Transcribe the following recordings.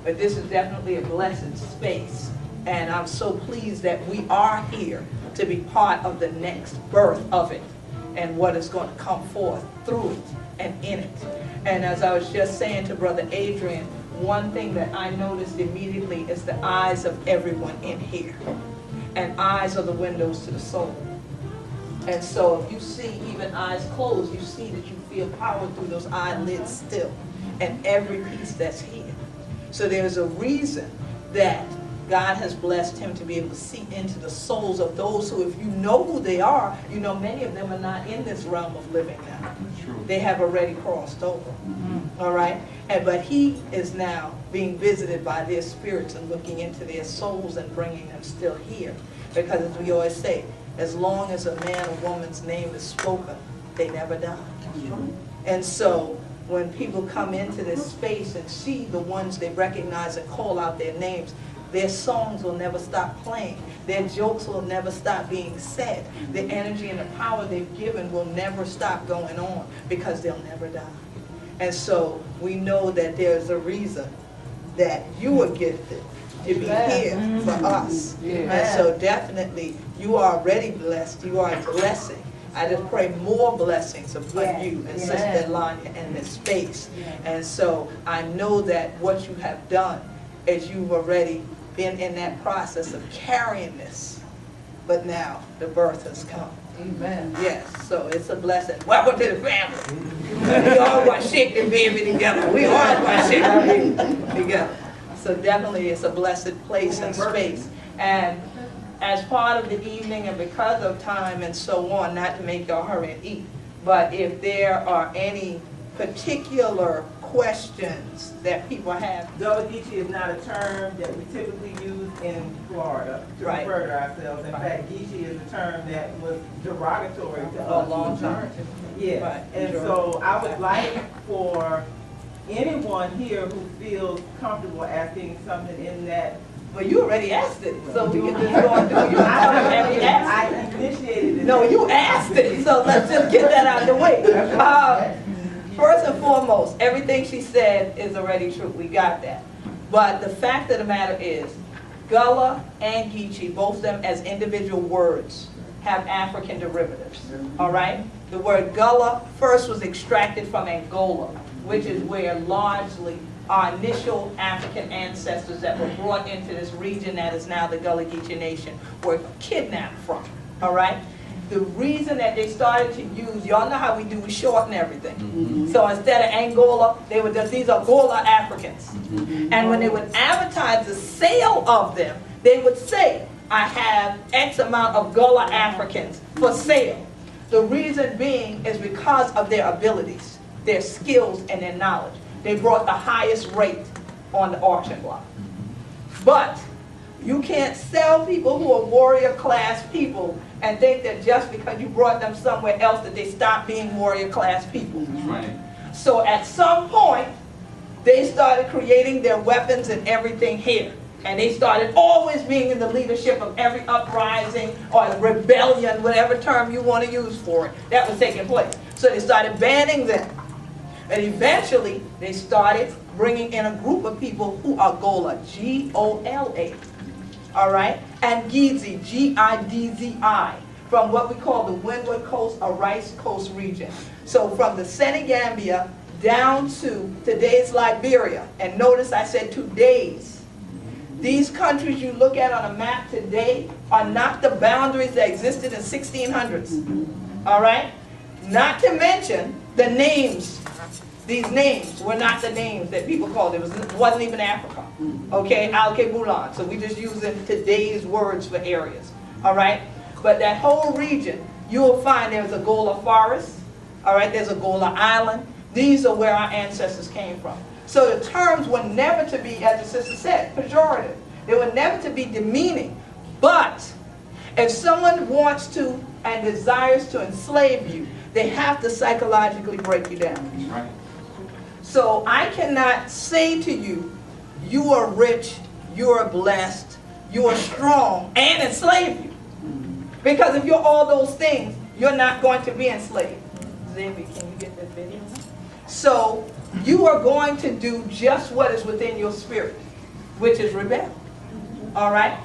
But this is definitely a blessed space. And I'm so pleased that we are here to be part of the next birth of it and what is going to come forth through it and in it. And as I was just saying to Brother Adrian, one thing that I noticed immediately is the eyes of everyone in here. And eyes are the windows to the soul. And so if you see even eyes closed, you see that you feel power through those eyelids still and every piece that's here. So there's a reason that God has blessed him to be able to see into the souls of those who, if you know who they are, you know many of them are not in this realm of living now. They have already crossed over. All right? But he is now being visited by their spirits and looking into their souls and bringing them still here. Because as we always say, as long as a man or woman's name is spoken, they never die. And so when people come into this space and see the ones they recognize and call out their names, their songs will never stop playing. Their jokes will never stop being said. The energy and the power they've given will never stop going on because they'll never die. And so we know that there's a reason that you are gifted to be here for us. And so definitely you are already blessed. You are a blessing. I just pray more blessings upon you and Sister Elanya in this space. And so I know that what you have done is you've already been in that process of carrying this. But now the birth has come. Amen. Yes, so it's a blessing. Welcome to the family. We all want to shake the baby together. We all want to shake the baby together. So definitely it's a blessed place and space. And as part of the evening and because of time and so on, not to make y'all hurry and eat, but if there are any particular questions that people have. Gullah Geechee is not a term that we typically use in Florida to refer to ourselves. In fact, Geechee is a term that was derogatory to us. A long time. Yeah, and so I would like for anyone here who feels comfortable asking something in that. Well, you already asked it, so we can just go and do you. I initiated it. No, you asked it, so let's just get that out of the way. First and foremost, everything she said is already true. We got that. But the fact of the matter is, Gullah and Geechee, both of them as individual words, have African derivatives. All right? The word Gullah first was extracted from Angola, which is where largely our initial African ancestors that were brought into this region that is now the Gullah Geechee Nation were kidnapped from. All right? The reason that they started to use, y'all know how we do, we shorten everything. So instead of Angola, they would just, these are Gullah Africans. And when they would advertise the sale of them, they would say, I have X amount of Gullah Africans for sale. The reason being is because of their abilities, their skills, and their knowledge. They brought the highest rate on the auction block. But you can't sell people who are warrior class people and think that just because you brought them somewhere else that they stop being warrior class people. Right. So at some point, they started creating their weapons and everything here. And they started always being in the leadership of every uprising or rebellion, whatever term you want to use for it, that was taking place. So they started banning them. And eventually, they started bringing in a group of people who are Gullah, G-O-L-A. All right? And Geechee, G-I-D-Z-I, from what we call the Windward Coast or Rice Coast region. So from the Senegambia down to today's Liberia. And notice I said today's. These countries you look at on a map today are not the boundaries that existed in 1600s. All right? Not to mention the names. These names were not the names that people called it. It wasn't even Africa. Okay? Al-Kebulan. So we just using today's words for areas. All right? But that whole region, you will find there's a Gullah forest. All right? There's a Gullah island. These are where our ancestors came from. So the terms were never to be, as the sister said, pejorative. They were never to be demeaning. But if someone wants to and desires to enslave you, they have to psychologically break you down. Right. So I cannot say to you, you are rich, you are blessed, you are strong, and enslave you. Because if you're all those things, you're not going to be enslaved. Xavier, can you get that video? So you are going to do just what is within your spirit. which is rebel. All right?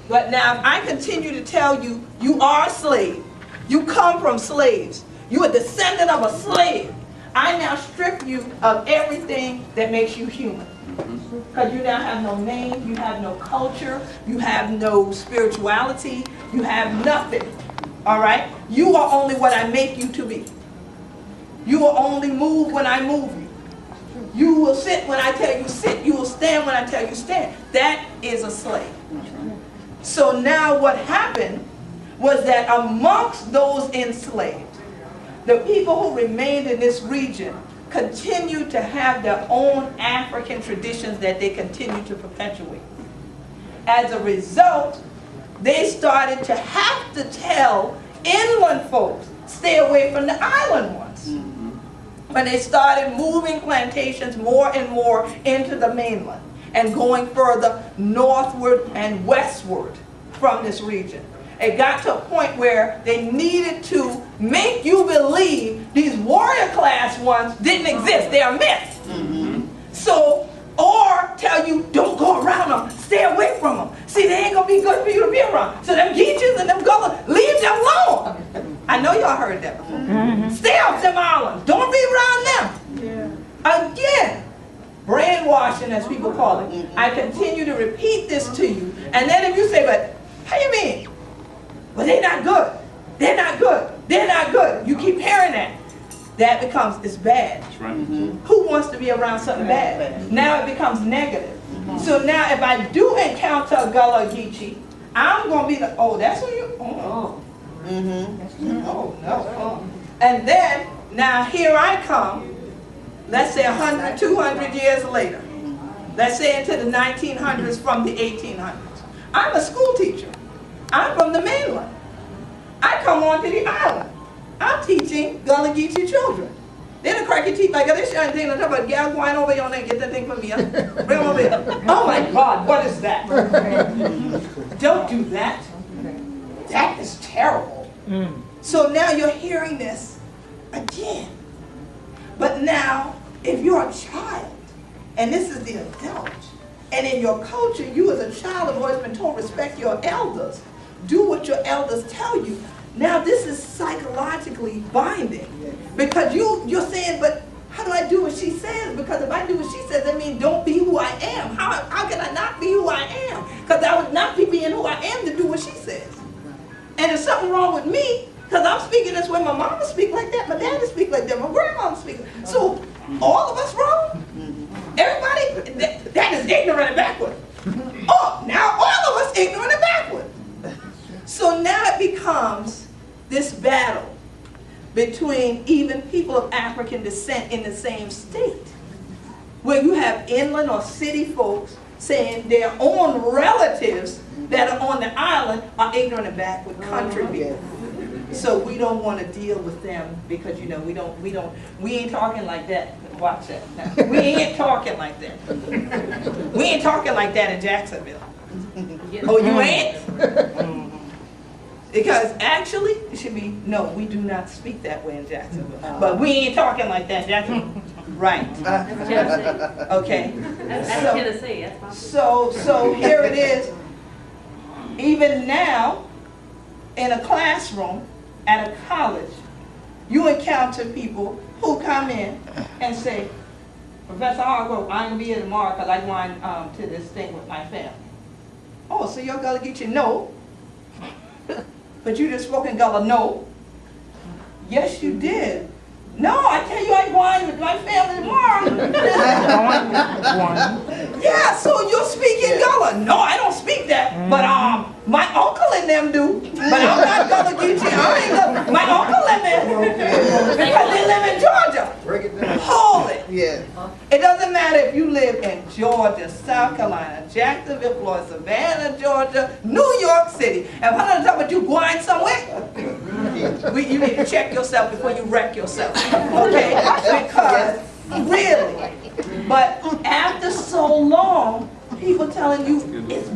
But now if I continue to tell you, you are a slave. You come from slaves. You are a descendant of a slave. I now strip you of everything that makes you human. Because you now have no name, you have no culture, you have no spirituality, you have nothing. All right? You are only what I make you to be. You will only move when I move you. You will sit when I tell you sit. You will stand when I tell you stand. That is a slave. So now what happened was that amongst those enslaved, the people who remained in this region continued to have their own African traditions that they continued to perpetuate. As a result, they started to have to tell inland folks, stay away from the island ones. When they started moving plantations more and more into the mainland and going further northward and westward from this region. It got to a point where they needed to make you believe these warrior class ones didn't exist. They are myths. So, or tell you, don't go around them. Stay away from them. See, they ain't going to be good for you to be around. So them Geechees and them Gullah, leave them alone. I know y'all heard that before. Stay off them islands. Don't be around them. Again, brainwashing as people call it. I continue to repeat this to you. And then if you say, but how you mean? Well, they're not good. They're not good. They're not good. You keep hearing that. That becomes, it's bad. That's right. Who wants to be around something bad? Now it becomes negative. So now if I do encounter a Gullah or Geechee, I'm going to be like, oh, that's who you, oh. Oh, no. And then, now here I come, let's say 100, 200 years later. Let's say into the 1900s from the 1800s. I'm a school teacher. I'm from the mainland. I come onto the island. I'm teaching Gullah Geechee children. They don't crack your teeth like this. Young thing, I'm talking about gal going over here on there and get that thing for me. Bring them over here. Oh my God, what is that? Don't do that. That is terrible. So now you're hearing this again. But now, if you're a child, and this is the adult, and in your culture, you as a child have always been told, respect your elders. Do what your elders tell you. Now this is psychologically binding. Because you're saying, but how do I do what she says? Because if I do what she says, that means don't be who I am. How can I not be who I am? Because I would not be being who I am to do what she says. And there's something wrong with me, because I'm speaking this way. My mama speak like that, my daddy speak like that, my grandmama speak. So all of us wrong? Everybody, that is ignorant and backward. Oh, now all of us ignorant and backward. So now it becomes this battle between even people of African descent in the same state, where you have inland or city folks saying their own relatives that are on the island are ignorant and backward country people. So we don't want to deal with them because, you know, we ain't talking like that. Watch that. No, we ain't talking like that. We ain't talking like that in Jacksonville. Oh, you ain't? Because actually, it should be, no, we do not speak that way in Jacksonville. But we ain't talking like that in Jacksonville. Right. Okay. So here it is. Even now, in a classroom, at a college, you encounter people who come in and say, Professor Hargrove, I'm going to be here tomorrow because I'm going to this thing with my family. Oh, so you're Gullah Geechee? No. But you just spoke in Gullah? No. Yes, you did. No, I tell you, I'm going with my family tomorrow. Yeah, so you're speaking Gullah? No, I don't speak that. But my uncle and them do. But I'm not Gullah Geechee. My uncle and them, because they live in Georgia. Break it down. Hold it. Yeah. It doesn't matter if you live in Georgia, South Carolina, Jacksonville, Florida, Savannah, Georgia, New York City. And when I'm talking about you going somewhere, you need to check yourself before you wreck yourself. Okay? Because, really. But after so long, people telling you it's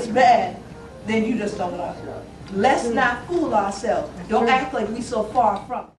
bad, then you just don't want it. Let's not fool ourselves. Don't act like we so far from it.